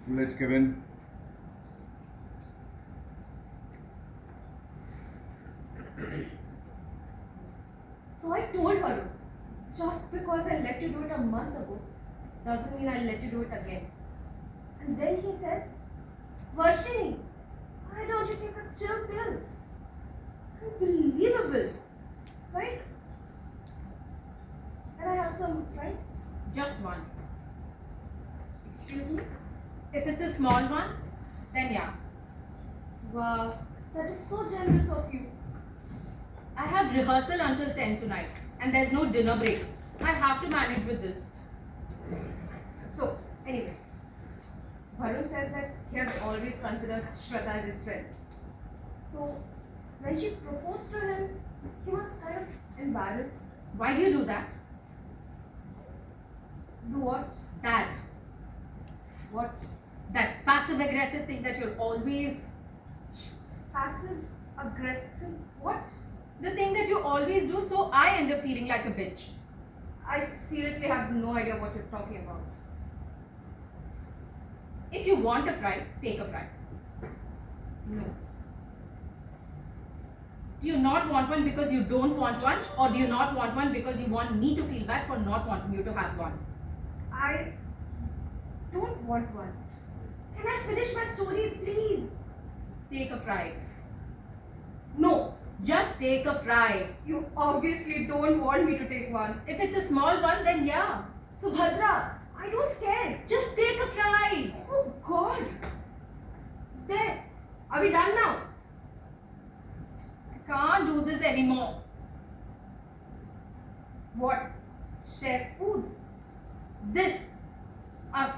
Let's give in. So I told Varun, just because I let you do it a month ago, doesn't mean I'll let you do it again. And then he says, Varshini, why don't you take a chill pill? Unbelievable, right? Can I have some fries? Just one. Excuse me? If it's a small one, then yeah. Wow, that is so generous of you. I have rehearsal until 10 tonight and there's no dinner break. I have to manage with this. So, anyway, Varun says that he has always considered Shraddha as his friend. So, when she proposed to him, he was kind of embarrassed. Why do you do that? Do what? That. What? That passive aggressive thing that you're always. Passive, aggressive, what? The thing that you always do, so I end up feeling like a bitch. I seriously have no idea what you're talking about. If you want a fry, take a fry. No. Do you not want one because you don't want one, or do you not want one because you want me to feel bad for not wanting you to have one? I don't want one. Can I finish my story, please? Take a fry. No. Just take a fry. You obviously don't want me to take one. If it's a small one, then yeah. Subhadra, I don't care. Just take a fry. Oh God. There. Are we done now? I can't do this anymore. What? Share food. This. Us.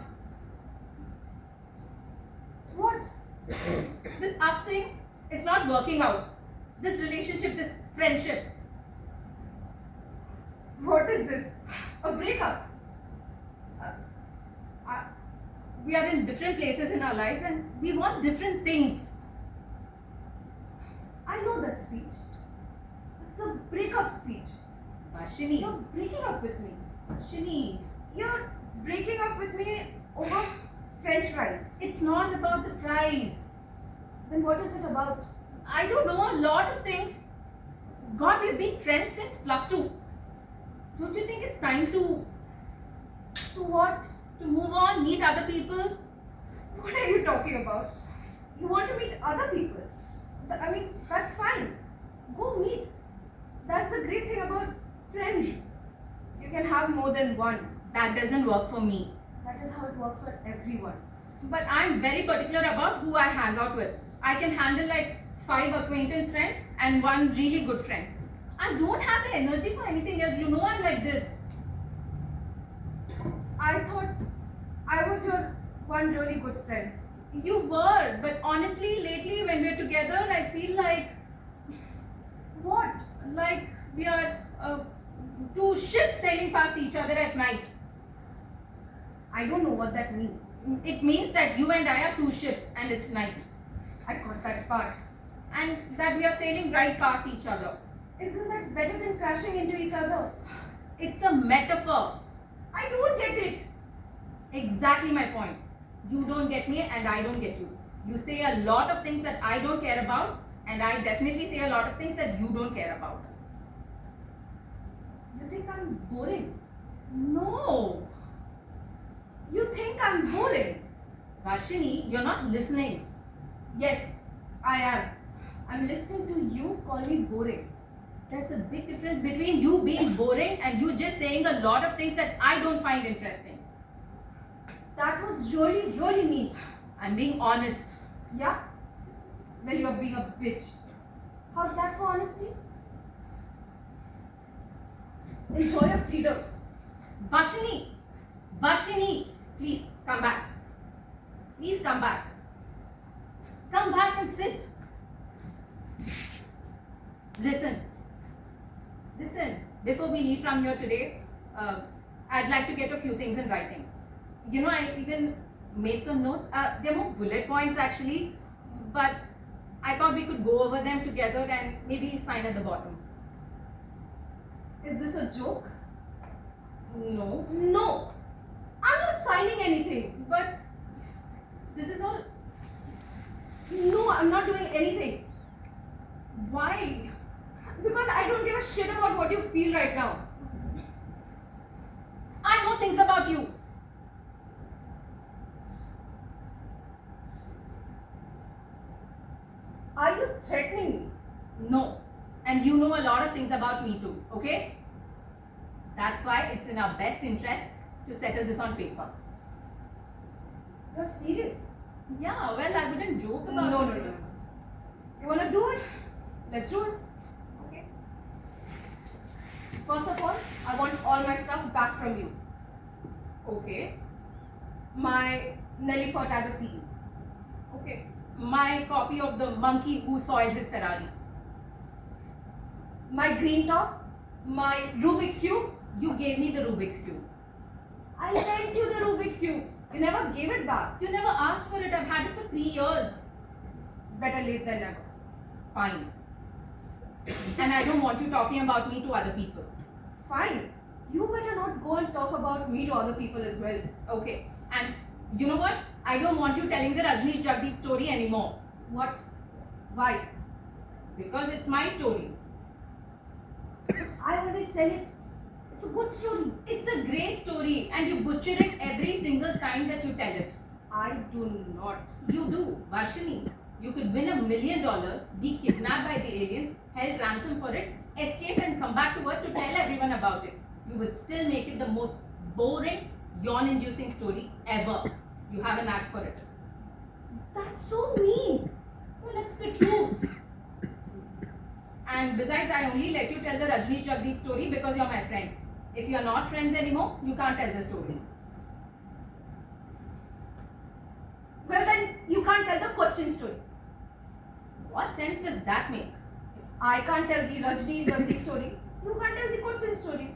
What? This us thing, it's not working out. This relationship, this friendship. What is this? A breakup? We are in different places in our lives and we want different things. I know that speech. It's a breakup speech. Varshini. You're breaking up with me. Varshini. You're breaking up with me over French fries. It's not about the fries. Then what is it about? I don't know, a lot of things. God, we've been friends since +2. Don't you think it's time to what? to move on, meet other people? What are you talking about? You want to meet other people? I mean, that's fine. Go meet. That's the great thing about friends. You can have more than one. That doesn't work for me. That is how it works for everyone. But I'm very particular about who I hang out with. I can handle like 5 acquaintance friends and 1 really good friend. I don't have the energy for anything else. You know I'm like this. I thought I was your one really good friend. You were, but honestly, lately when we're together, I feel like What? like we are 2 ships sailing past each other at night. I don't know what that means. It means that you and I are 2 ships and it's night. I got that part. And that we are sailing right past each other. Isn't that better than crashing into each other? It's a metaphor. I don't get it. Exactly my point. You don't get me and I don't get you. You say a lot of things that I don't care about, and I definitely say a lot of things that you don't care about. You think I'm boring? No. You think I'm boring? Varshini, you're not listening. Yes, I am. I'm listening to you call me boring. There's a big difference between you being boring and you just saying a lot of things that I don't find interesting. That was really, really mean. I'm being honest. Yeah? Well, you're being a bitch. How's that for honesty? Enjoy your freedom. Varshini, Varshini, please come back. Please come back. Come back and sit. Listen. Listen, before we leave from here today, I'd like to get a few things in writing. You know, I even made some notes. They're more bullet points actually, but I thought we could go over them together and maybe sign at the bottom. Is this a joke? No, No. I'm not signing anything. but This is all. No, I'm not doing anything. Why? Because I don't give a shit about what you feel right now. I know things about you. Are you threatening me? No. And you know a lot of things about me too, okay? That's why it's in our best interests to settle this on paper. You're serious? Yeah, well, I wouldn't joke No, about no, something. no. You wanna do it? Let's do it. Okay. First of all, I want all my stuff back from you. Okay. My Nelly Furtado CD. Okay. My copy of the monkey who soiled his Ferrari. My green top. My Rubik's Cube. You gave me the Rubik's Cube. I lent you the Rubik's Cube. You never gave it back. You never asked for it. I've had it for 3 years. Better late than never. Fine. And I don't want you talking about me to other people. Fine. You better not go and talk about me to other people as well. Okay. And you know what? I don't want you telling the Rajneesh Jagdeep story anymore. What? Why? Because it's my story. I always tell it. It's a good story. It's a great story and you butcher it every single time that you tell it. I do not. You do, Varshini. You could win $1 million, be kidnapped by the aliens, held ransom for it, escape and come back to Earth to tell everyone about it. You would still make it the most boring, yawn-inducing story ever. You have an act for it. That's so mean. Well, it's the truth. And besides, I only let you tell the Rajneesh Jagdeep story because you're my friend. If you're not friends anymore, you can't tell the story. Well then, you can't tell the Cochin story. What sense does that make? I can't tell the Rajneesh Jagdeep story. You can't tell the Cochin story.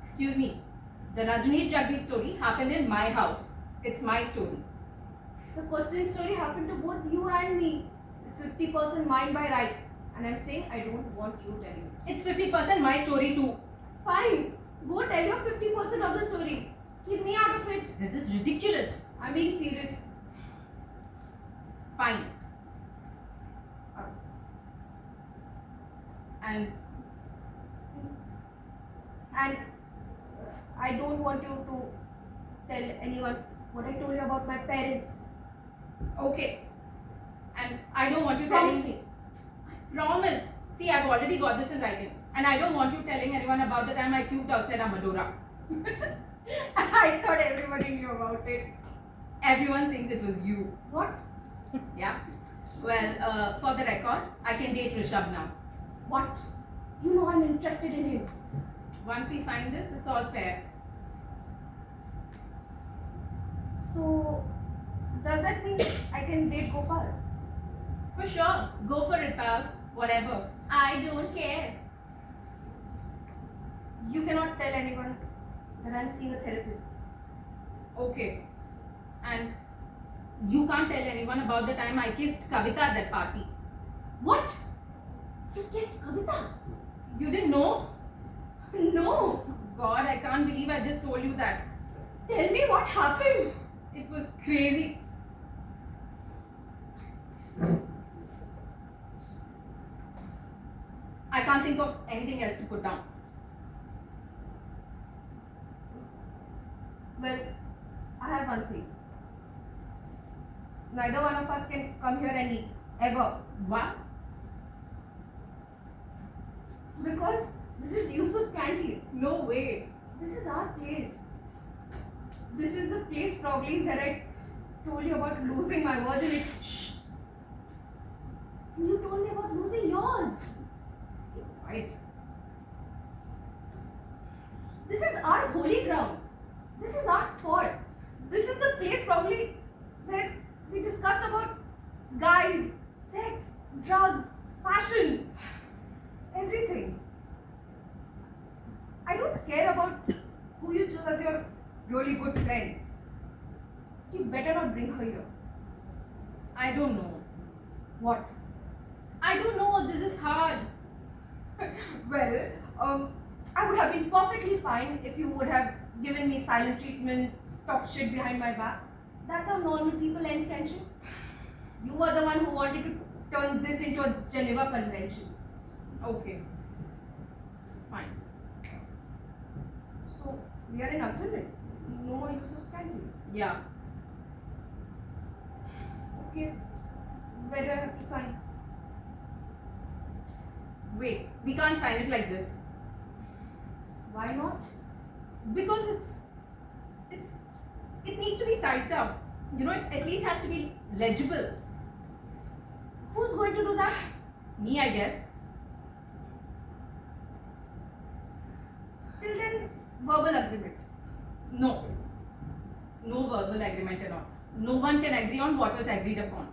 Excuse me. The Rajneesh Jagdeep story happened in my house. It's my story. The Cochin story happened to both you and me. It's 50% mine by right. And I'm saying I don't want you telling it. It's 50% my story too. Fine. Go tell your 50% of the story. Keep me out of it. This is ridiculous. I'm being serious. Fine. And And I don't want you to tell anyone what I told you about my parents. okay. And I don't want you Promise telling me. Promise. See, I've already got this in writing. And I don't want you telling anyone about the time I puked outside Amadora. I thought everybody knew about it. Everyone thinks it was you. What? Yeah. Well, for the record, I can date Rishabh now. What? You know I'm interested in him. Once we sign this, it's all fair. So, does that mean I can date Gopal? For sure. Go for it, pal. Whatever. I don't care. You cannot tell anyone that I'm seeing a therapist. Okay. And you can't tell anyone about the time I kissed Kavita at that party. What? You kissed Kavita? You didn't know? No. God, I can't believe I just told you that. Tell me what happened. It was crazy. I can't think of anything else to put down. Well, I have one thing. Neither one of us can come here and eat. Ever. What? Because this is Yusuf's canteen. No way. This is our place. This is the place probably where I told you about losing my virginity. Shh. And you told me about losing yours. Right. This is our holy ground. This is our spot. This is the place probably where we discussed about guys, sex, drugs, fashion, everything. I don't care about who you choose as your really good friend. You better not bring her here. I don't know. What? I don't know. This is hard. Well, I would have been perfectly fine if you would have given me silent treatment, talk shit behind my back. That's how normal people end friendship. You were the one who wanted to turn this into a Geneva Convention. Okay. Fine. So we are in agreement. No more use of scandal. Yeah. Okay. Where do I have to sign? Wait, we can't sign it like this. Why not? Because it needs to be typed up. You know, it at least has to be legible. Who's going to do that? Me, I guess. Till then, verbal agreement. No. No verbal agreement at all. No one can agree on what was agreed upon.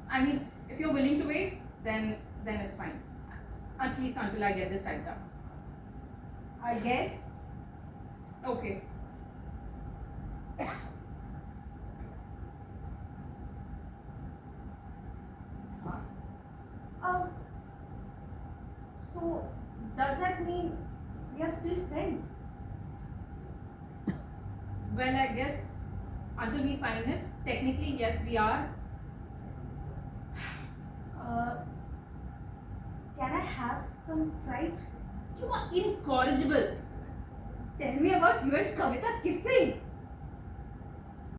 I mean, if you're willing to wait, then it's fine. At least until I get this typed up. I guess. Okay. So does that mean we are still friends? Well, I guess until we sign it, technically, yes, we are. Can I have some fries? You are incorrigible. Tell me about you and Kavita kissing.